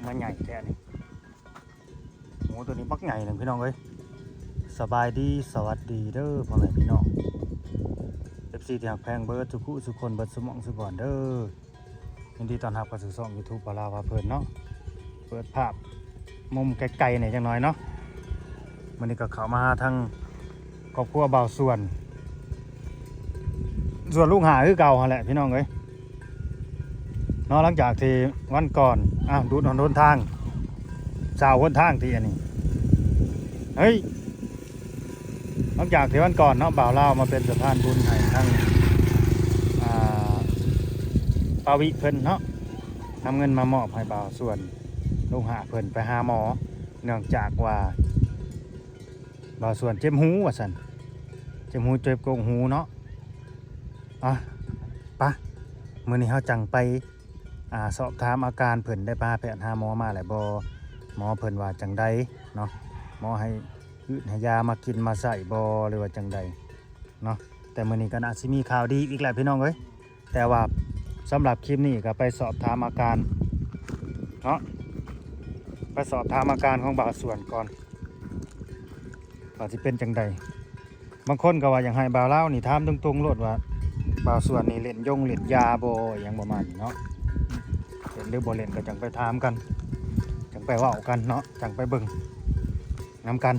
มาใหญ่แท้นี่หมูตัวนี้บักใหญ่หนึ่งพี่น้องเอ้ยสบายดีสวัสดีเด้อพ่อแม่พี่น้อง FC ที่หักแพงเบิร์ดทุกคู่ทุกคนเบิร์ดสมองสุบอนเด้อยินดีต้อนรับเข้าสู่ช่อง YouTube ปลาพาเพลินเนาะเปิดภาพมุมไกลๆหน่อยจังน้อยเนาะวันนี้ก็เข้ามาทางครอบครัวบ่าวส่วนลูกหาคือเก่าหั่นแหละพี่น้องเอ้ยเนาะหลังจากที่วันก่อนดูดหนทางชาวคนทางที่อันนี้เฮ้ยหลังจากที่วันก่อนเนาะบ่าวเล่ามาเป็นสะพานบุญให้ทั้งปาวิเพิ่นเนาะทำเงินมามอบให้บ่าวส่วนลูกหาเพิ่นไปหาหมอเนื่องจากว่าบ่าวส่วนเจ็บหูว่าซั่นเจ็บหูเจ็บกงหูเนาะปะมื้อนี้เฮาจังไปสอบถามอาการเพิ่นได้พาแพทย์หาหมอมาแล้วบ่หมอเพิ่นว่าจังใดเนาะหมอให้ยามากินมาใส่บ่หรือว่าจังใดเนาะแต่มื้อนี้ก็น่าสิมีข่าวดีอีกแหละพี่น้องเอ้ยแต่ว่าสำหรับคลิปนี้ก็ไปสอบถามอาการเนาะไปสอบถามอาการของบ่าวส่วนก่อนว่าสิเป็นจังใดบางคนก็ว่าอยากให้บ่าวเล่านี่ถามตรงๆโลดว่าบ่าวส่วนนี่เล่นเล่นยาบ่อย่างประมาณนี้เนาะเล่นหรือบ่เล่นก็จังไปถามกันจังไปเว้ากันเนาะจังไปเบิ่งนำกัน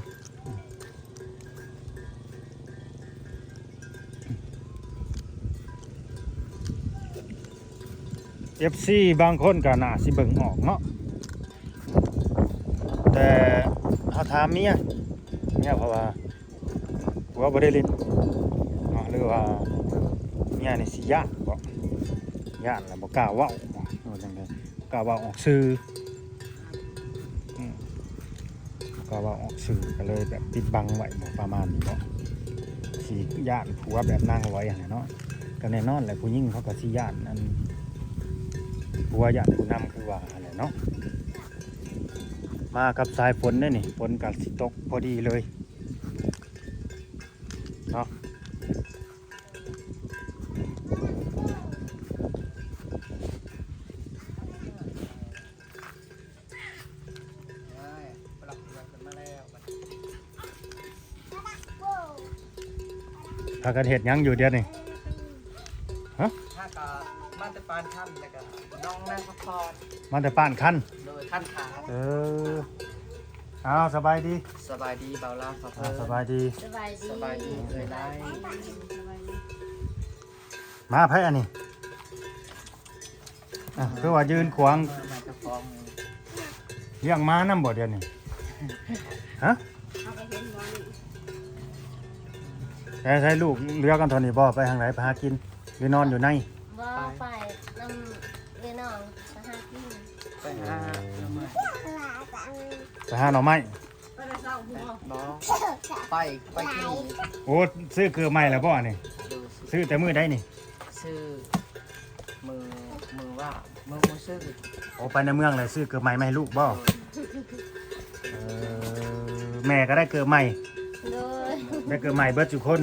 FC บางคนก็น่าสิเบิ่งออกเนาะแต่เขาถามเมียเพราะว่าผัวบ่ได้เล่นหรือว่าเมียนี่สิย่านบ่ย่านแล้วบ่กล้าเว้าว่าจังได๋กล้าเว้าออกสื่อกล้าเว้าออกสื่อก็เลยแบบปิดบังไว้บ่ประมาณนี้เนาะสิย่านผัวแบบนางไว้อย่างนั้นเนาะก็แน่นอนแหละผู้หญิงเขาก็สิย่านอันผัวย่านผู้นำคือว่าอะไรเนาะมากับสายฝนนี่ฝนกับสิตกพอดีเลยเนาะพากันเห็ดยังอยู่เดียวนี่ฮะถ้าก็มาแต่ปานขั้นแล้วก็น้องนั่งพักผ่อน มาแต่ป้านคันโดยขั้นขาเอาสบายดี สบายดีเบาล่าครับสบายดีสบายดีเลยได้มาไพ่อันนี้คือว่ายืนขวางเลี้ยงม้าน้ำบ่เดียวนี่ฮะใช้ลูกเรือกันทอนี่บ่ไปทางไหนไปหากินหรือนอนอยู่ในบ่ไปนำเรียนน้องไปหากินไปหาหน่อไม้ไปกินโอ้ซื้อเกลือใหม่แล้วบ่นี่ซื้อแต่มือได้นี่ซื้อมือว่ามือซื้อโอ้ไปในเมืองเลยซื้อเกลือใหม่ไม่ให้ลูกบ่แม่ก็ได้เกลือใหม่ได้เกลือใหม่เบิดทุกคน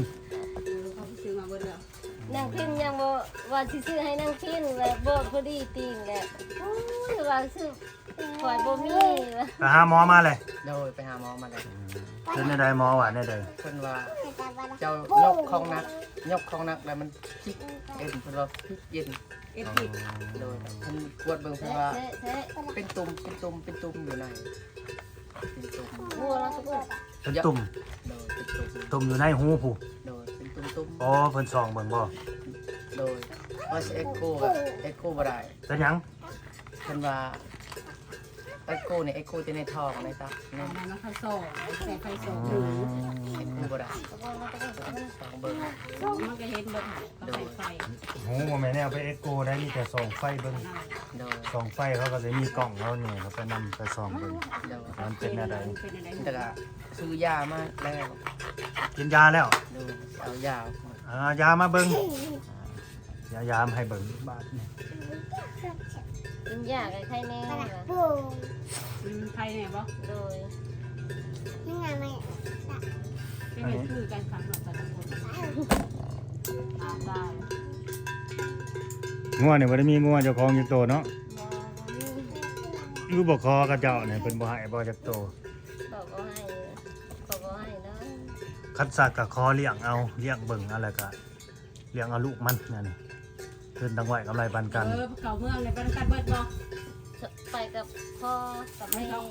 นางพิมยังบ่ว่าสิซื้อให้นางพิมแล้วบ่พอดีติงแหละโอ้ยว่าซื้อปล่อยบ่มีไปหาหมอมาเลยโดยไปหาหมอมาเลยเป็นในใดหมอว่าในใดเพิ่นว่าเจ้ายกของนักแล้วมันพลิกเอ็นเพิ่นว่าพลิกเย็นพลิกโดยเพิ่นกวดเบิ่งเพิ่นว่าเป็นตุ่มอยู่ในเป็นตุ่มโอ้เราสุกเป็นตุ่มโดยเป็นตุ่มอยู่ในหูผู้โดยเป็นตุ่มอ๋อเพิ่นส่องเบิ่งบ่โดยว่าสิเอ็กโคบ่ได้เป็นหยังเพิ่นว่าเอ็กโคเนี่ยเอ็กโคจะในท้องในตานั่นมันเขาส่งใส่ไฟส่งเอ็กโคบ่ได้สองเบิ่งมันก็เห็นเบิ่งเขาใส่ไฟหูบ่แม่นแนวไปเอ็กโกได้มีแต่ส่องไฟเบิ่งส่องไฟเขาก็จะมีกล้องเขานี่เขาไปนำไปส่องเบิ่งมันเป็นอะไรแต่ก็ซื้อยามาแล้วกินยาแล้วดูเอายามาเบิ่งยาให้เบิ่งบาทนี่กินยากับไข่แน่ไข่แน่บ่โดยนี่ไงแม่เป็นคือการขับรถแต่ละคนได้งัวเนี่ยบ่ได้มีงัวเจ้าของอยู่โตเนาะ อยู่บ่คอกับเจ้าเนี่ยเพิ่นบ่ให้บ่จักโต บอกว่าให้บอกว่าให้เนาะ คัดสักก็คอเลี้ยงเอาเลี้ยงเบิ่งเอาแล้วก็เลี้ยงเอาลูกมันนั่นนี่เพิ่นตั้งไว้กำไรปานกัน เขาเมืองในบ้านกันเบิดบ่ ไปกับพ่อกับ ไม่ แม่ ต้อง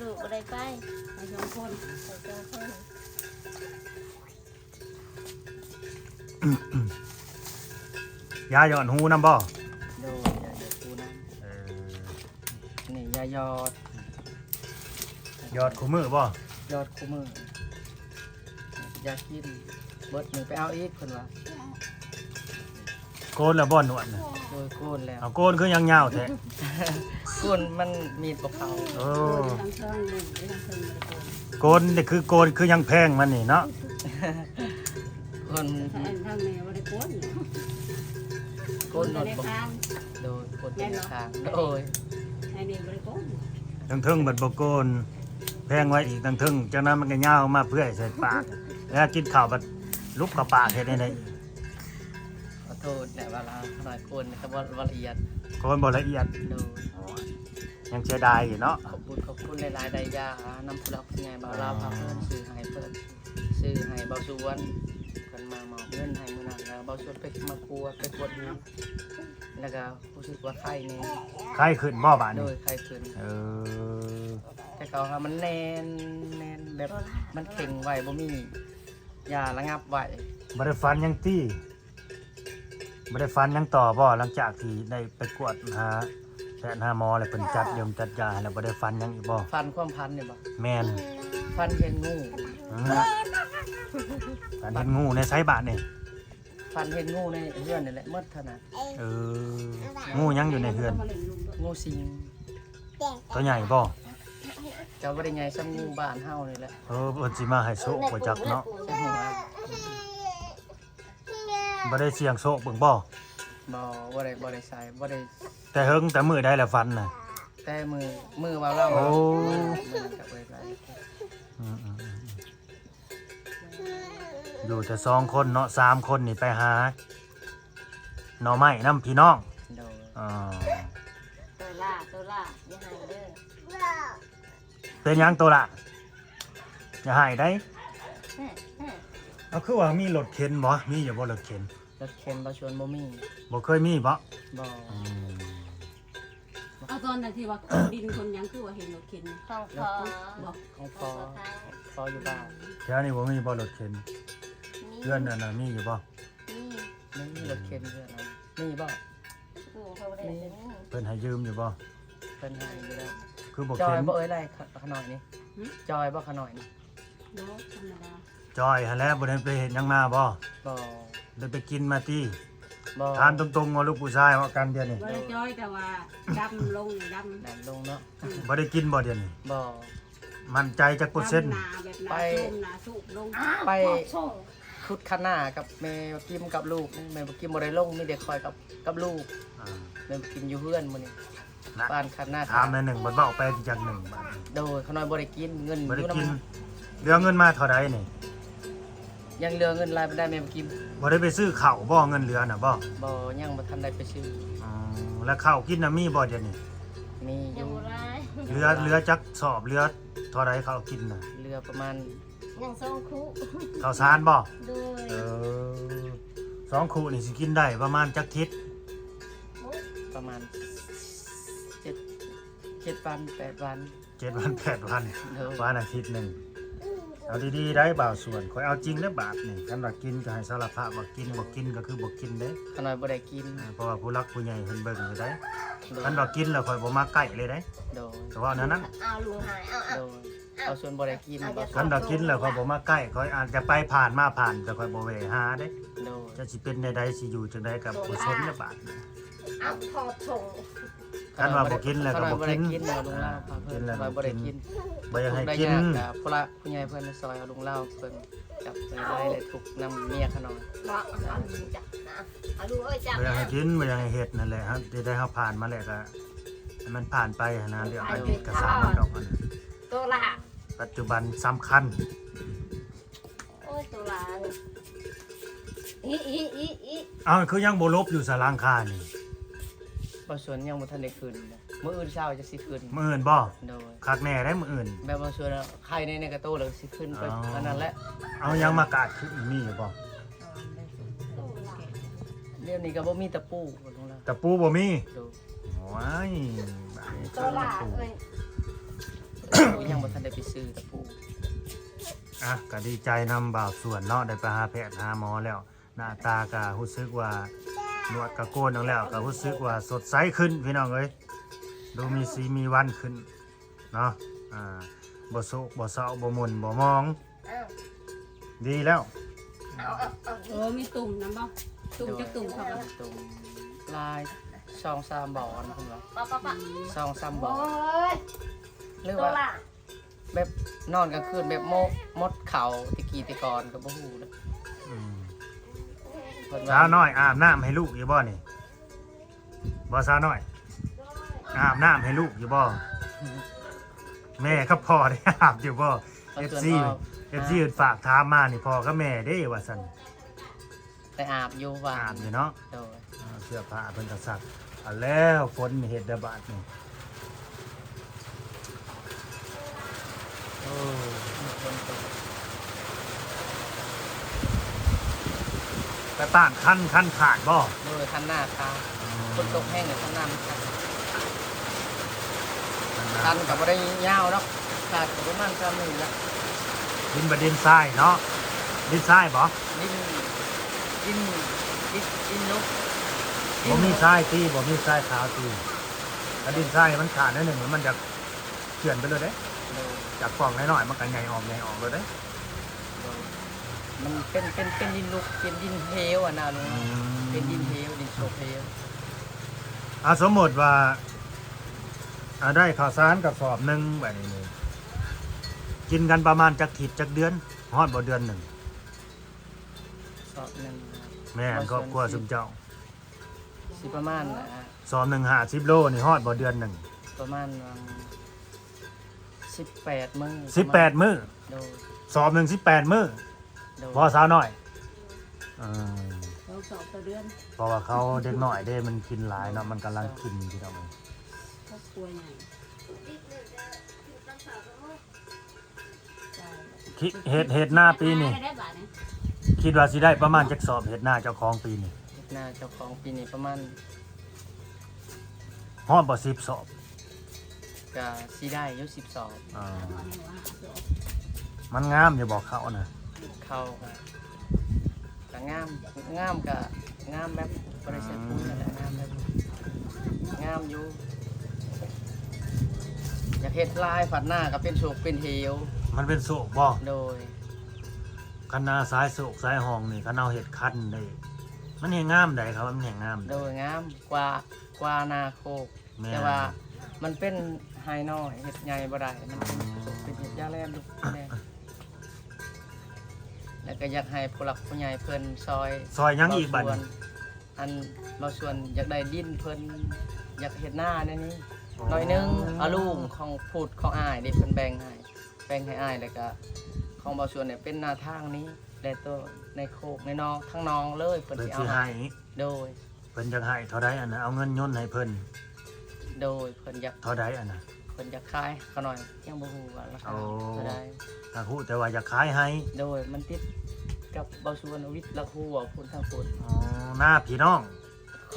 ลูกบ่ได้ไป ไปสองคน ไปเจอคน ยาหย่อนหูนํบ่ โดยยาเด็กกูนั่น เออ นี่ยายอด ยอดคู่มือบ่ ยอดคู่มืออยากกินเบิดมือไปเอาอีกคนว่า โกนแล้วบ่หนวดน่ะ โดยโกนแล้ว เอาโกนคือยังยาวแท้ โกนมันมีดปกเขา โอ้ ทางเชิงหนึ่งไปทางเชิงเลยคน โกนนี่คือโกนคือยังแพงมันนี่เนาะ โกน ถ้าอันทางนี้ว่าได้โกน โกนหนวด ได้ ปก ทาง โดยโกนเป็นทางโดย ไอ้นี่บ่ได้โกน ทั้งเทึงบัดบ่โกนแพงไว้อีกทั้งเทึงจากนั้นมันก็ยาวมาเพื่อให้ใส่ปากแล้วกินข้าวบัดลุกกับปากเฮ็ดได้ได ขอโทษแต่เวลาหน่อยโกนนะครับว่าละเอียด โกนบ่ละเอียด โดย ยังเสียดายอยู่เนาะ ขอบคุณหลายๆใดยานำผู้รับผู้ใหญ่บ่าวลาวพาเพิ่นซื้อให้เพิ่นซื้อให้เบาสวนเพิ่นมาหมอบเงินให้มื้อนั้นแล้วเบาสวนไปมากวดไปกวดดูแล้วก็รู้สึกว่าไข้นี่ ไข้ขึ้นบ่บาด โด นี้ ยไข้ขึ้น เออ แต่เขาว่ามันแน่นแบบมันเข่งไว้บ่มียาระงับไว้ บ่ได้ฟันยังตี้บ่ได้ฟันยังต่อบ่หลังจากที่ได้ไปกวดหาแพทย์หาหมอแล้วเพิ่นจัดยมจัดยาให้แล้วบ่ได้ฟันยังอีกบ่ ฟันความพันเนี่ยบ่ แม่น ฟันเห็นงู อืมการเห็นงูในไซบาทนี่ ฟันเห็นงูในเฮือนนี่แหละหมดเท่านั้น เอองูยังอยู่ในเฮือน มาเล่นลุงด้วย งูสิง ตัวใหญ่บ่ เจ้าบ่ได้ใหญ่ซ้ำงูบ้านเฮานี่แหละ เออเพิ่นสิมาให้โชคบ่จักเนาะ จังหวะ บ่ได้เสี่ยงโชคเบิ่งบ่ บ่ได้ใส่บ่ได้ แต่เฮิงแต่มื้อได้แล้วฟันน่ะ แต่มือว่าเรา โอ้ มือกับไว้ไร อืมอยู่แต่2คนเนาะ3คนนี่ไปหาหน่อไม้นํพี่น้อง โดย อ่า ตัวล่าอย่าให้เด้อ เป็นหยังตัวละอย่าให้ได้ แม่แม่ เอาคือว่ามีรถเข็นบ่มีอยู่บ่รถเข็น รถเข็นบ่ชวนบ่มี บ่เคยมีบ่ บ่ อืม เอาตอนนั้นที่ว่าดินคนยังคือว่าเห็นรถเข็น ห้องพอ บอก ของพออยู่บ้าน แถวนี้บ่มีบ่รถเข็นเพื่อนนั่นน่ะมีอยู่บ่ นี่ ไม่มีรถเข็นเพื่อนมีบ่ กูเขาบ่ได้เป็นนี่ เพิ่นให้ยืมอยู่บ่ เพิ่นให้อยู่แล้ว คือบ่ จอ เข็ ย น บ่เอ้ยไรขน่อยนี่จอยบ่ขน่อยนี่ เนาะธรรมดา จอยหั่นแหล้วบ่ได้ไปเฮ็ดหยังมาบ่ บ่ ได้ไปกินมาติ บ่ ถามตรงๆว่าลูกผู้ชายว่ากันเดี๋ยวนี้ บ่ได้จ้อยแต่ว่าดำลงดำ ดันลงเนาะ บ่ได้กินบ่เดี๋ยวนี้ บ่ มั่นใจจักเปอร์เซ็นต์ หนาแบบหนาส้มหนาสุกลง ไป ส่ง คุดข้างหน้ากับแม่กิมกับลูกแม่กิมบ่ได้ลงมีเด็กคอยกับลูก อ่า แม่กิมอยู่เฮือนมื้อนี้ นะ บ้านข้างหน้า ถามในหนึ่งบ่เว้าไปจักหนึ่งบาท โดยขน่อยบ่ได้กินเงิน บ่ได้ อยู่ กิน นำ เหลือเงินมาเท่าใดนี่ ยังเหลือเงินรายบ่ได้แม่กิม บ่ได้ไปซื้อข้าวบ่เงินเหลือน่ะบ่ บ่ยังบ่ทันได้ไปซื้อ อ๋อแล้วข้าวกินน่ะมีบ่เดี๋ยวนี้ มีอ ยัง ยู่ บ่ได้ เหลือจักสอบเหลือเท่าใดข้าวกินน่ะ เหลือประมาณ ยังส่งคุ ข้าวสารบ่ โดย เออ2คู่นี่สิกินได้ประมาณจักทิศ ประมาณ7วัน8วัน 7 วัน8วัน เด้อ วันอาทิตย์หนึงเอาดีๆได้บ่าวส่วนข่อยเอาจริงเด้อบาทนี่คันว่ากินก็ให้สารภาพว่ากินบ่กินก็คือบ่กินเด้ ขน่อยบ่ได้กิน เพราะว่าผู้รักผู้ใหญ่เพิ่นเบิ่งอยู่ได้ โดย คันว่ากินแล้วข่อยบ่มาใกล้เลยได้ โดย แต่ว่านั้นนะ เอาลุงหายเอา โดยเอาส่วนบ่ได้กินบ่ คันว่ากินแล้วข่อยบ่มาใกล้ข่อยอาจจะไปผ่านมาผ่านแต่ข่อยบ่แวะหาเด้ โดย จะสิเป็นใดๆสิอยู่จังไดกับผู้ชนเนี่ยบาดนี้ เอาพอส่ง คันว่าบ่กินแล้วก็บ่กิน กินเอาลุงเล่าพาเพิ่นว่าบ่ได้กิน บ่อยากให้กิน กับผู้ละผู้ใหญ่เพิ่นซอยเอาลุงเล่าเพิ่นจับไปไล่เลยถูกนำเมียขนอย บอกเอาลุงจับนะเอาลุงเอ้ยจับ บ่อยากให้กินบ่อยากให้เฮ็ดนั่นแหละฮะที่ได้เฮาผ่านมาแล้วก็ให้มันผ่านไปหั้นนะเรื่องเอกสารมันดอกมัน ตัวละ ปัจจุบันสำคัญ โอ้ยตัวละอี เอ้าคือยังบ่ลบอยู่สารางคานี่ บ่สวนยังบ่ทันได้คืนเลย มื้ออื่นเช้าจะสิขึ้น มื้ออื่นบ่ โดย คักแน่ได้มื้ออื่น แบบว่าชวนใครในกระโตเลยสิขึ้นไปอันนั้นแหละ เอายังมากาดขึ้นมีอยู่บ่ เรื่องนี้ก็บ่มีตะปูลงแล้ว แต่ปูบ่มี ดู ว้าย ตัวละเอ้ย ยังบ่ทันได้ไปซื้อตะปู อ่ะก็ดีใจนำบ่าวส่วนเนาะได้ไปหาแพทย์หาหมอแล้วหน้าตาก็รู้สึกว่าหนวดกระโกนออกแล้วก็รู้สึกว่าสดใสขึ้นพี่น้องเอ้ยดูมีสีมีวันขึ้นเนาะบ่โศกบ่เศร้าบ่หม่นบ่มอง ดีแล้ว มีตุ่มน้ำบ่ตุ่มจะตุ่มครับ ตุ่มลาย2-3บ่อนคุณว่า ปะ 2-3บ่อ โอ้ น ย หรือ ตัว ว่า ละ แบบนอนกลางคืนแบบมดเข่าตะกี้ตะกอนก็บ่ฮู้นะ อืม เพิ่น สาวน้อยอาบน้ำให้ลูกอยู่บ่นี่บ่สาวน้อยอาบน้ำให้ลูกอยู่บ่แม่กับพ่อได้อาบอยู่บ่ FC ฝากถามมานี่พ่อกับแม่เด้ว่าซั่น แต่อาบอยู่ว่า อาบอยู่เนาะ โดย เสื้อผ้าเพิ่นก็ซักเอาแล้วฝนเฮ็ดได้บาดนี่โอ้ มีคนตก กระต้านคันขาดบ่ โดยคันหน้าคาคนตกแห้งเนี่ยคันหน้ามันคันคันก็บ่ได้ยาวเนาะขาดก็ประมาณ3นึงละ ดินบ่ดินทรายเนาะดินทรายบ่ ดินลุก บ่มีทรายตีบ่มีทรายขาวตีถ้าดินทรายมันขาดนิดหนึงมันจะเขื่อนไปเลยเด้ โดย จากปล่องน้อยๆมันก็ใหญ่ออกเลยเด้ มันเป็นดินลุกเป็นดินเหวอ่ะนะลุงเป็นดินเหวดินโชกเหว สมมุติว่าได้ข้าวสารกับสอบหนึงแบบนี้นี่กินกันประมาณจักเดือนฮอดบ่เดือนหนึง สอบหนึ่ง แม่นครอบครัวซุมเจ้า สิประมาณ สอบหนึ่ง50 โลนี่ฮอดบ่เดือนหนึง ประมาณ18 มื้อ 18 มื้อ โดย สอบหนึ่ง18 มื้อ โดย พอสาวน้อยเออ เราสอบต่อเดือน เพราะว่าเขาเด็กน้อยเด้มันกินหลายเนาะมันกำลังกินพี่น้อง ครอบครัวใหญ่ คิดเฮ็ดหน้าปีนี่ ได้บาทเนี่ย คิดว่าสิได้ประมาณจักสอบเฮ็ดหน้าเจ้าของปีนี่ หน้าเจ้าของปีนี้ประมาณ ฮอดบ่10สอบ ก็สิได้อยู่10สอบ อ่า เอาให้ว่าสอบ มันงามอยู่บอกเขานะ เข้าก็งามก็งามแบบบ่ได้ใช้พูดนั่นแหละงามแบบงามอยู่อยากเฮ็ดลายฝัดหน้าก็เป็นโศกเป็นเหว มันเป็นโศกบ่ โดย คันนาซ้ายโศกซ้ายห้องนี่คันเอาเฮ็ดคันได้มันแห่งงามได้ครับมันแห่งงาม โดยงามกว่านาโคก แม่ แต่ว่ามันเป็นไฮน้อยเห็ดใหญ่บ่ได้มันเป็นเห็ดยาแลมลูกแม่แล้วก็อยากให้ผู้หลักผู้ใหญ่เพิ่นซอย ซอยยังอีกบัด บางส่ว นี้ นอันบางส่วนอยากได้ดินเพิ่นอยากเฮ็ดหน้าในนี้หน่อยหนึงเอาลุงของพูดของอ้ายดิเพิ่นแบ่งให้อ้ายแล้วก็ของบางส่วนเนี่ยเป็นหน้าทางนี้แต่ตัวในโคกในนองทั้งนองเลยเพิ่น เพิ่น สิ สิ เอา ให้ ให้โดย เพิ่นจักให้เท่าใดอันน่ะเอาเงินย่นให้เพิ่น โดยเพิ่นอยาก เท่าใดอันน่ะ เพิ่นอยากขายเขาหน่อยยังบ่ฮู้ว่าราคา โอ้ เท่าใด ถ้าฮู้แต่ว่าอยากขายให้ โดยมันติดกับบาสุวรรณวิทย์ละครูว่าพูดทางพูด อ๋อหน้าพี่น้อง ข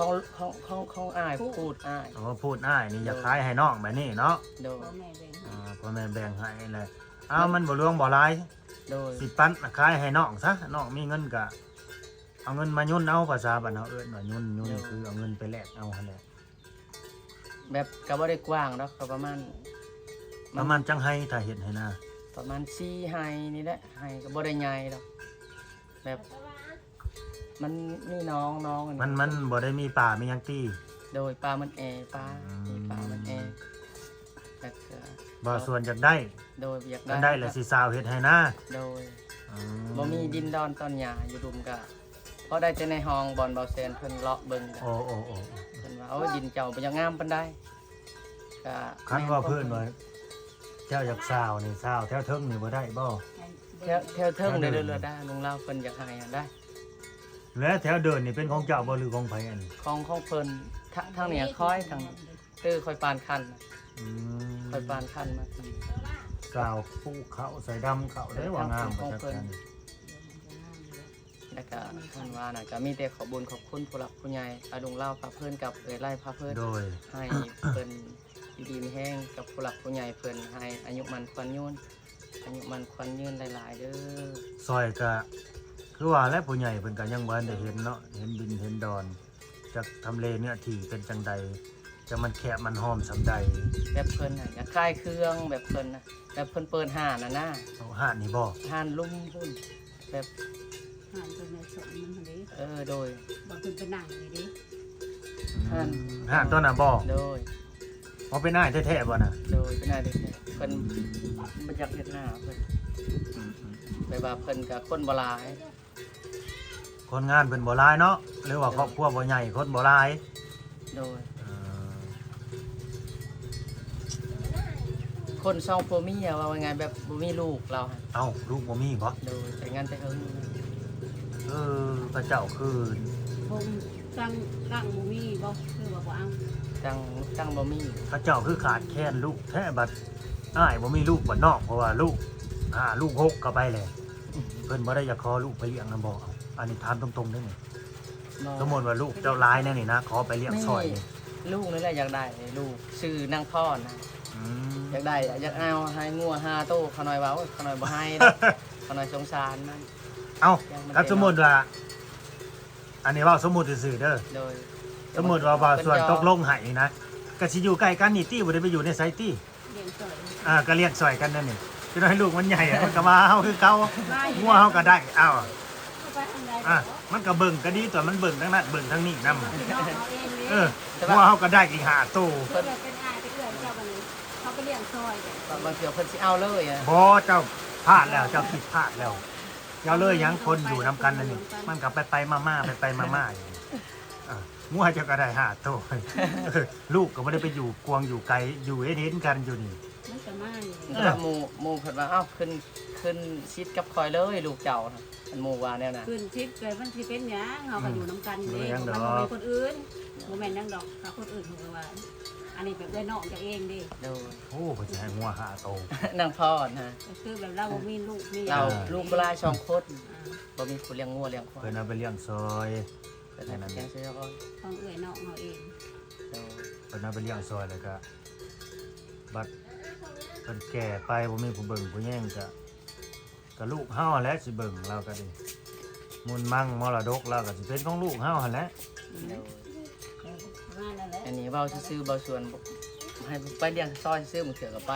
องอ้ายพูดอ้าย อ๋อพูดอ้ายนี่อยากขายให้น้องแบบนี้เนาะ โดย พ่อแม่แบ่ง พ่อแม่แบ่งให้เลยเอามันบ่หลวงบ่หลาย โดย สิปั้นขายให้น้องซะน้องมีเงินก็เอาเงินมายุ่นเอาภาษาบ้านเฮาเอิ้นว่ายุ่นคือเอาเงินไปแลกเอาหั่นแหละ แบบก็บ่ได้กว้างดอกก็ประมาณ ประมาณจังให้ถ้าเฮ็ดให้นะ ประมาณ4ไฮนี่แหละไฮก็บ่ได้ใหญ่ดอกแบบมันมีน้องอั มันบ่ได้มีป่ามีหยังตี โดยปลามันปลามีปลามันแล้วก็ บ่ส่วนอยากได้ โดยอยาก มันได้แล้วสิสาวเฮ็ดให้นะ โดย อื บ่มีดินดอนตอนหญ้าอยู่รุมก็เพราะได้แต่ในห้องบอลเบาแซนเพิ่นเลาะเบิ่งกัน โอ้โอ้โอ้ เพิ่นว่าโอ้ยดินเจ้าบ่ยังงามปานใดก็ คันว่าเพิ่นว่าเจ้าอยากสาวนี่สาวแถวเทิงนี่บ่ได้บ่ แถวเทิงได้เรื่อยๆได้ลุงเล่าเพิ่นอยากให้ได้ แล้วแถวเดินนี่เป็นของเจ้าบ่หรือของไผอันนี้ ของเพิ่นทางเหนือคอยทาง คอยปานคัน อืม คอยปานคันมาที กาวผู้เขาใส่ดำเขาได้ว่างามประจักษ์กัน แล้วก็ท่านว่าน่ะก็มีแต่ขอบุญขอบคุณผู้หลักผู้ใหญ่อาดุงเล่าพาเพิ่นกับเอ่ยไล่พาเพิ่น โดย ให้เพิ่นดีๆมีแห้งกับผู้หลักผู้ใหญ่เพิ่นให้อายุมันควันยืนอายุมันควันยืนหลายๆเด้อ ซอยก็คือว่าและผู้ใหญ่เพิ่นก็ยังบ่ทันได้เห็นเนาะเห็นดินเห็นดอนจากทำเลเนื้อที่เป็นจังใดจะมันแคบมันหอมสำใด แบบเพิ่นน่ะอยากคลายเครื่องแบบเพิ่นน่ะแบบเพิ่นเปิดห้านน่ะนะ เอาหาดนี่บ่ ห้านลุ่มพุ่นแบบ หานตัวในสมมันเด้ โดย บอกเพิ่นไปนั่งเลยเด้ หาดตัวน่ะบ่ โดย บ่เป็นอ้ายแท้ๆบ่น่ะ โดยเป็นอะไรเพิ่นบ่อยากเฮ็ดหน้าเพิ่นไปว่าเพิ่นก็คนบ่หลาย คนงานเพิ่นบ่หลายเนาะหรือว่าครอบครัวบ่ใหญ่คนบ่หลาย โดย เออ คนสองผัวเมียว่าไงแบบบ่มีลูกเราฮะ เอ้าลูกบ่มีบ่ โดยแต่งานแต่เฮิง พระเจ้าคือ ผมตั้งบ่มีบ่คือว่าบ่เอา ตั้งบ่มี พระเจ้าคือขาดแคลนลูกแท้บัดอ้ายบ่มีลูกบ่นอกเพราะว่าลูกลูก6ก็ไปแล้วเพิ่นบ่ได้อยากขอลูกไปเลี้ยงนำบ่เอาอันนี้ถามตรงๆได้ไหมสมมุติว่าลูกเจ้าหลายแน่นี่นะขอไปเลี้ยงซอยนี่ ลูกนี่แหละอยากได้ลูกชื่อนางพรนะ อืม อยากได้อยากเอาให้งัว5โตเขาน้อยว่าโอ๊ยเขาน้อยบ่ให้เขาน้อยสงสารมัน เอ้าถ้าสมมุติว่าอันนี้เว่าสมมุติซื่อๆเด้อ โดย สมมุติว่าส่วนตกลงให้นะก็สิอยู่ใกล้กันนี่ติบ่ได้ไปอยู่ในไสติ เลี้ยงสวย ก็เลี้ยงซอยกันนั่นนี่จะให้ลูกมันใหญ่มันก็มาเฮาคือเก่างัวเฮาก็ได้เอ้า ไปทางใด มันก็เบิ่งก็ดีตัวมันเบิ่งทั้งนั้นเบิ่งทั้งนี้นำ พี่น้องเขาเองเลย งัวเฮาก็ได้อีก5ตู้ เพิ่นเป็นอายไปเกิดเจ้าบัดนี้เขาไปเลี้ยงซอยเด้ บางทีเพิ่นสิเอาเลยอ่ะ บ่เจ้าพลาดแล้วเจ้าผิดพลาดแล้วเจ้าเลยยังคนอยู่นํกันนั่นนี่มันก็ไปมาๆไปมาๆอยู่งัวเจ้าก็ได้5ตู้ลูกก็บ่ได้ไปอยู่กวางอยู่ไกลอยู่เห็นกันอยู่นี่ มันก็มาอยู่ แล้วหมู่เพิ่นว่าเอ้าขึ้นชิดกับคอยเลยลูกเจ้านะอันหมู่ว่าแนวน่ะ ขึ้นชิดเกิดมันสิเป็นหยังเฮาก็อยู่นํกันเด้มันบ่มีคนอื่นบ่แม่นจังดอกถ้าคนอื่นเขาก็ว่าอันนี้แบบได้นอกจากเองเด้ โดย โอ้เพิ่นสิให้งัว5ตู้ นางพรนะ ก็คือแบบเราบ่มีลูกมี เราลูกปลายสองคนบ่มีผู้เลี้ยงงัวเลี้ยงควาย เพิ่นเอาไปเลี้ยงซอย เป็นอะไรแกงเสียก่อน ของเอื้อยนอกเฮาเอง โดย เพิ่นเอาไปเลี้ยงซอยแล้วก็บัดเพิ่นแก่ไปบ่มีผู้เบิ่งผู้แย่งก็ลูกเฮาแหละสิเบิ่งเราก็ดีมุนมั่งมรดกเราก็สิเป็นของลูกเฮาหั่นแหละ โดย มาแล้วแหละ อันนี้เว้าซื่อๆเว้าส่วนให้ไปเลี้ยงซอยซื่อมื้อเถื่อก็ไป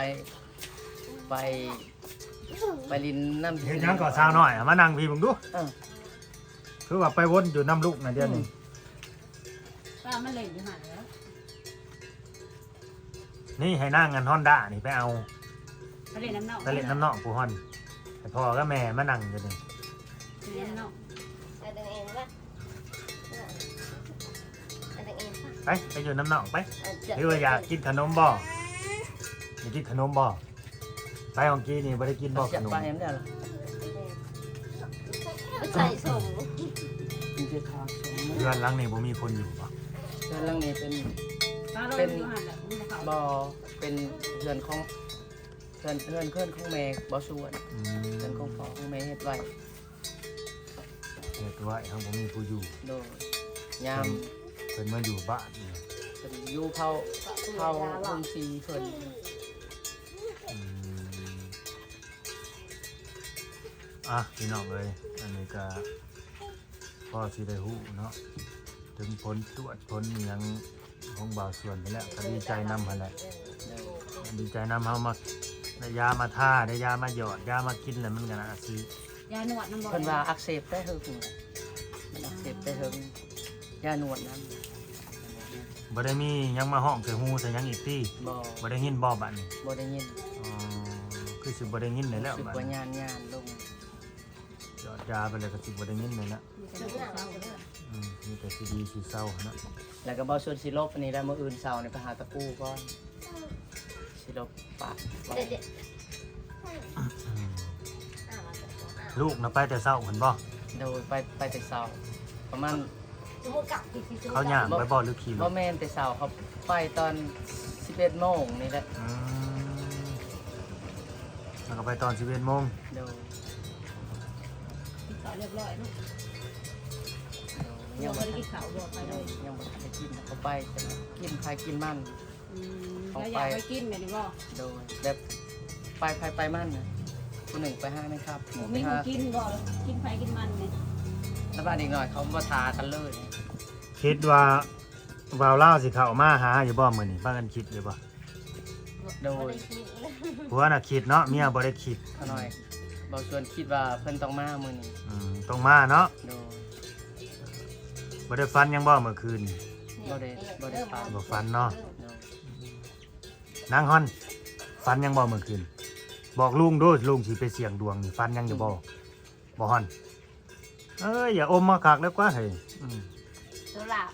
ลินน้ำ เฮ็ดหยังก็สาวน้อยมานั่งพี่เบิ่งดู เออ คือว่าไปวนอยู่น้ำลูกน่ะเดี๋ยวนี้ ป้ามันเล่นอยู่หั่นแล้ว นี่ให้นั่งกัน Honda นี่ไปเอา ไปเล่นน้ำนอก ไปเล่นน้ำนอกผู้ฮอนให้พ่อกับแม่มานั่งอยู่นี่ เล่นน้ำนอก เอาตัวเองป่ะเอาตัวเองป่ะ ไปอยู่น้ำนอกไป เอาเจ็บ หรือว่าอยากกินขนมบ่อยากกินขนมบ่ไปของกี้นี่บ่ได้กินบ่ข จะ นม ไปเอ็มได้หรอ ไม่ใส่สม มันจะทอดสม เดือนหลังนี่บ่มีคนอยู่บ่ เรือนหลังนี้เป็น ป้าเราอยู่หั่นแหละมันเขา บ่เป็นเรือนของเรือนของแม่บ่ส่วน อื เรือน ม ของพ่อของแม่เฮ็ดไว้ เฮ็ดไว้เฮาบ่มีผู้อยู่ โดยยาม เพิ่นมาอยู่บ้านนี่ เป็นอยู่เผาลงสีเพิ่น อืมพี่น้องเอ้ยอันนี้ก็พอสิได้ฮู้เนาะถึงผลตรวจผลอิหยังของบ่าวส่วนไปแล้วก็ดีใจนำหั่นแหละ โดย ดีใจนำเฮามาได้ยามาทาได้ยามาหยอดยามากินแล้วมันก็น่าสิ ยาหนวดน้ำบ่ เพิ่นว่าอักเสบได้เฮิงมันอักเสบได้เฮิงยาหนวดนั้น บ่ได้มีหยังมาห้องใส่หูใส่หยังอีกติ บ่ บ่ได้ยินบ่บัดนี้ บ่ได้ยิน อ๋อคือสิบ่ได้ยินเลยแล้ว รู้สึก บัด ว่า นี้ ยานลง หยอดยาไปเลยก็สิบ่ได้ยินเลยละ มีแต่น้ำเศร้า มีแต่สิดีสิเศร้าเนาะ แล้วก็บ่ส่วนสิลบอันนี้ได้มื้ออื่นเช้านี่ไปหาตะปูก่อนสิลบปากไว้ เด็ด อืมลูกน่ะไปแต่เช้าเห็นบ่ โดยไปแต่เช้าประมาณ เขาย่างไปบ่หรือขี่ร บ่ ถ แม่นแต่เช้าเขาไปตอน11โมงนี่แหละ แล้วก็ไปตอน11 โมง โดย กินข้าวเรียบร้อยเนาะ ยั ยัง ง บ่ บ่ได้กินข้าวบ่ไปเลย ยังบ่ทันได้กินเขาไปแต่กินใครกินมัน แล้วอยากไปกินแม่นี่บ่ โดยแบบไปมันน่ะผู้หนึ่งไปห้าไหมครับ บ่มีคนกินบ่กินไผกินมันนี่ แล้วบ้านอีกหน่อยเขาบ่ทากันเลย คิดว่าวาวเล่าวสิเข้ามาหาอยู่บ่มื้อนี้พากันคิดอยู่บ่ โดย ผัวน่ะคิดเนาะเมียบ่ได้คิด เขาหน่อยบ่ชวนคิดว่าเพิ่นต้องมามื้อนี้ ต้องมาเนาะ โดย บ่ได้ฟันยังบ่เมื่อคืน บ่ได้ฟัง บ่ฟันเนาะ โดย นางฮอนฟันยังบ่เมื่อคืนบอกลุงดูลุงสิไปเสี่ยงดวงนี่ฟันยังอยู่บ่ฮอนอย่าอมมาคักแล้วกว่าเฮ้ย ตัวหลับ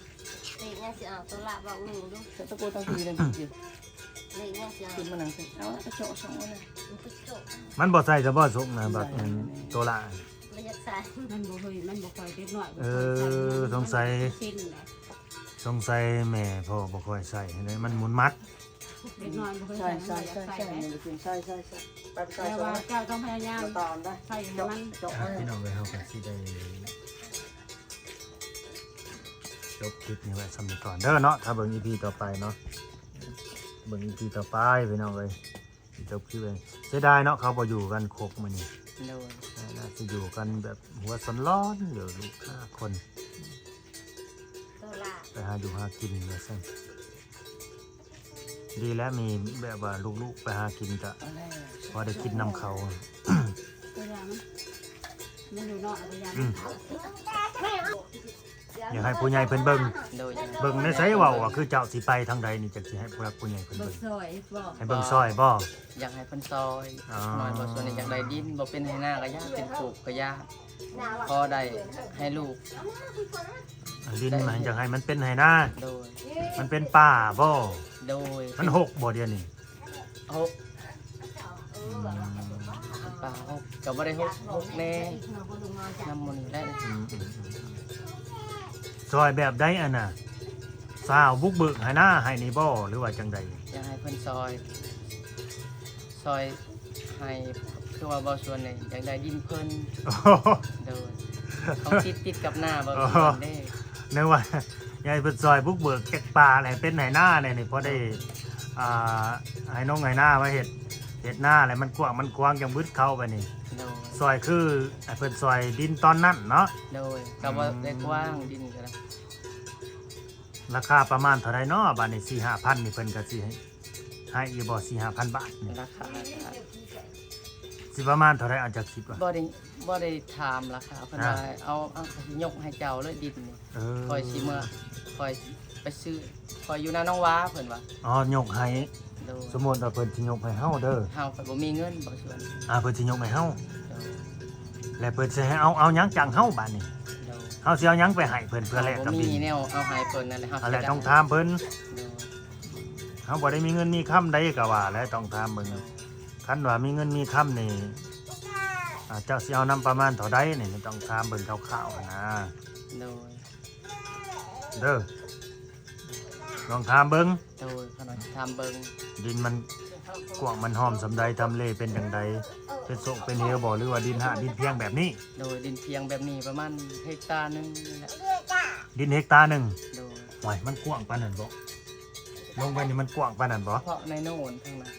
เด็กเนี่ยสิเอาตัวหลับบอกหนูดู ตะโกนตั้งทีนึงกิน เด็กเนี่ยสิเอา กินมานั่งสิเอากระโจก2อันน่ะ มันก็โจก มันบ่ใส่จะบ่สุกนะบักตัวละ มันจะใส่ มันบ่เคยมันบ่ค่อยเด็กน้อย สงสัย สิ้นแหละ สงสัยแม่พ่อบ่ค่อยใส่ให้ได้มันหมุนมัด เด็กน้อยบ่เคย ใช่ ใส่ ใช่ ใส่ ใช่ ใส่ ใช่ ไหม กินใช่ไปใส่ แต่ว่าเจ้าต้องพยายาม ตอนได้ ใส่ให้มัน จก พี่น้องเอ้ยเฮาก็สิได้จบคลิปนี้ไว้สำหรับก่อนเด้อเนาะถ้าเบิ่ง EP ต่อไปเนาะเบิ่ง EP ต่อไปพี่น้องเอ้ยจบคลิปเองเสียดายเนาะเขาบ่อยู่กันครบมื้อนี้ โดย น่าจะอยู่กันแบบหัวสันร้อนเดี๋ยวลูก5 คน ตัวหลับ ไปหาอยู่หากินเลยซั่นดีแล้วมีแบบว่าลูกๆไปหากินก็พอได้กินนำเขา ตัวอย่างมันอยู่นอกตัวอย่าง อยากให้ผู้ใหญ่เพิ่นเบิ่ง โดย เบิ่งในไสเว้าว่าคือเจ้าสิไปทางใดนี่จักสิให้ผู้รักผู้ใหญ่เพิ่น เบิ เบิ่ ก ง ซอยบ่ ให้เบิ่งซอยบ่ อยากให้เพิ่นซอย อ๋อ น้อยบ่ส่วนอยากได้ดินบ่เป็นให้หน้าก็ยากเป็นปลูกก็ยากพอได้ให้ลูก ดินมันจังให้มันเป็นให้นา โดย มันเป็นป่าบ่ โดย มันหกบ่เดี๋ยวนี้ หกป่าหกก็บ่ได้หกแน่นำมันได้ ซอยแบบใดอันน่ะสาวบุกเบิกให้นาให้นี่บ่หรือว่าจังใด อยากให้เพิ่นซอยให้คือว่าบ่ส่วนนี่อยากได้ดินเพิ่นโดยเขาติดกับหน้าบ่ส่วนเด้ นึกว่ายายเพิ่นซอยบุกเบิกเก็บป่าอะไรเป็นไหนาเนี่ยนี่พอได้ให้น้องไหนามาเฮ็ดหน้าอะไรมันกว้างจังบึดเข้าไปนี่ โดย ซอยคือให้เพิ่นซอยดินตอนนั้นเนาะ โดยก็บ่ได้กว้างดินก็ได้ ราคาประมาณเท่าไรเนาะบาทนี่ 4-5,000 นี่เพิ่นก็สิให้อีบ่ 4-5,000 บาทนี่ ราคา สิประมาณเท่าไรอาจจะคิดว่า บ่ได้ถามราคาเพิ่นว่าเอายกให้เจ้าเลยดินนี่คอยสิเมื่อคอยไปซื้อคอยอยู่หน้าน้องว้าเพิ่นว่า อ๋อยกให้ โดย สมมุติว่าเพิ่นสิยกให้เฮาเด้อ เฮาก็บ่มีเงินบ่ส่วน เพิ่นสิยกให้เฮา โดย แล้วเพิ่นสิให้เอาหยังจังเฮาบาดนี้ โดย เฮาสิเอาหยังไปให้เพิ่นเพื่อแลกกับ บ่ ดิ มี น แนวเอาให้เพิ่นนั่นแหละเฮา อะไรต้องถามเพิ่น โดย เฮาบ่ได้มีเงินมีคำใดก็ว่าแล้วต้องถามเบิ่งคันว่ามีเงินมีคำนี่เจ้าสิเอานำประมาณเท่าใดนี่ต้องถามเบิ่งคร่าวๆนะ โดย เด้อลองถามเบิ่ง โดยขนมทำเบิ่ง ดินมันกว้างมันหอมสำใดทำเลเป็นจังใดเป็นโศกเป็นเหวบ่หรือว่าดินหะดินเพียงแบบนี้ โดยดินเพียงแบบนี้ประมาณเฮกตาร์นึงนี่แหละ ดินเฮกตาร์หนึง โดย โอ้ยมันกว้างปานนั้นบ่ลงไปนี่มันกว้างปานนั้นบ่ เพราะในโน่นทั้งนั้น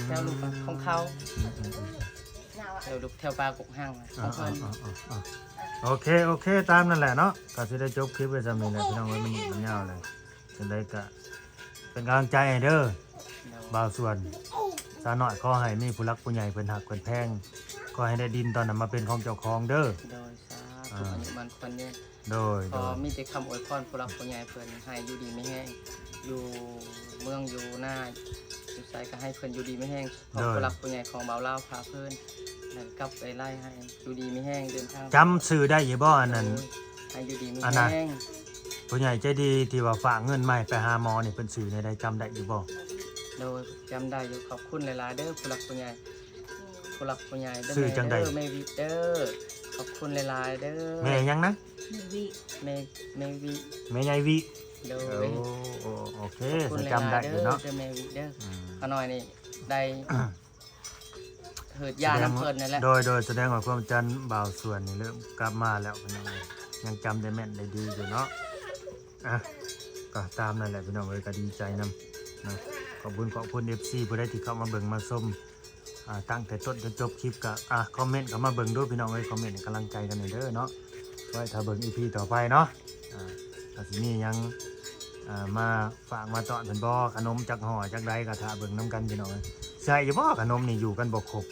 แถวลูกของเขาแถวลูกแถวปลากกห้างของเพิ่น โอเคตามนั่นแหละเนาะก็สิได้จบคลิปไว้ซำนี้แหละพี่น้องเอ้ยมันยาวเลยจังไดก็เป็นกำลังใจให้เด้อบ่าวส่วนสาวน้อยขอให้มีผู้รักผู้ใหญ่เพิ่นฮักเพิ่นแพงขอให้ได้ดินตอนนั้นมาเป็นของเจ้าของเด้อ โดยสาธุอายุมันคนนี้ โดย พอมีแต่คำอวยพรผู้รักผู้ใหญ่เพิ่นให้อยู่ดีไม่แห้งอยู่เมืองอยู่หน้าอยู่ไสก็ให้เพิ่นอยู่ดีไม่แห้งขอผู้รักผู้ใหญ่ของเบาเล่าพาเพิ่นนั่นกลับไปไล่ให้อยู่ดีไม่แห้งเดินทาง จำชื่อได้อยู่บ่อันนั้น ให้อยู่ดีไม่ อันน่ะ แห้ง ผู้ใหญ่ใจดีที่ว่าฝากเงินมาให้ไปหาหมอนี่เพิ่นชื่อได้จำได้อยู่บ่ โดยจำได้อยู่ขอบคุณหลายๆเด้อผู้รักผู้ใหญ่ผู้รักผู้ใหญ่เด้อ ชื่อจังใด แม่วิเด้อขอบคุณหลายๆเด้อ แม่ยังนะ แ วิ เมเมวิ แม่ใหญ่วิ โด โอเค คุณ จำได้อยู่เนาะ เด้อเมวิเด้อ อืม ขน้อยนี่ได้เหิดยาน้ำเพิ่นนั่นแหละ โดยแสดงว่าความจันทร์บ่าวส่วนนี่เริ่มกลับมาแล้วพี่น้องเอ้ยยังจำได้แม่นได้ดีอยู่เนาะอ่ะก็ตามนั่นแหละพี่น้องเอ้ยก็ดีใจนำนะขอบคุณ FC ผู้ใดที่เข้ามาเบิ่งมาชมตั้งแต่ต้นจนจบคลิปก็คอมเมนต์เข้ามาเบิ่งด้วยพี่น้องเอ้ยคอมเมนต์ให้กำลังใจกันหน่อยเด้อเนาะไว้ถ้าเบิ่ง EP ต่อไปเนาะก็สิมีหยังมาฝากมาตอนเพิ่นบ่ขนมจักห่อจักใดก็ถ้าเบิ่งนํกันพี่น้องเอ้ยใช่อยู่บ่ขนมนี่อยู่กันบ่ครบ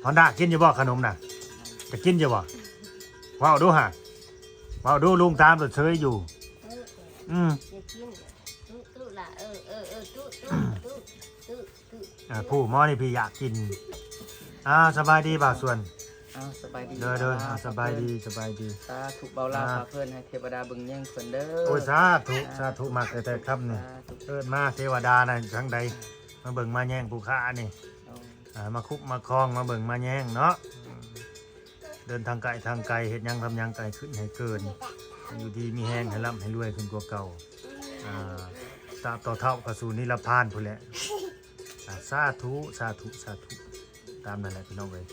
ฮอนด้ากินอยู่บ่ขนมน่ะจะกินอยู่บ่ว้าวดูฮะว้าวดูลุงตามตัวเฉยอยู่อืม อย่ากินตู้ละตู้ผู้หมอนี่พี่อยากกินสบายดีบ่าวส่วน สบายดี เด้อสบายดีสาธุเบาลาพาเพิ่นให้เทวดาเบิ่งแย่งเพิ่นเด้อ โอ้ยสาธุมากแต่ครับนี่เอิ้นมาเทวดาน่ะทั้งใดมาเบิ่งมาแย่งผู้ค้านี่มาคุกมาคลองมาเบิ่งมาแย่งเนาะเดินทางไกลเฮ็ดหยังทำหยังไกลขึ้นให้เกินอยู่ดีมีแห้งให้ร่ำให้รวยขึ้นกว่าเก่าตาต่อเท่ากับสู่นิรพานพุ่นแหละสาธุตามนั่นแหละพี่น้องเอ้ย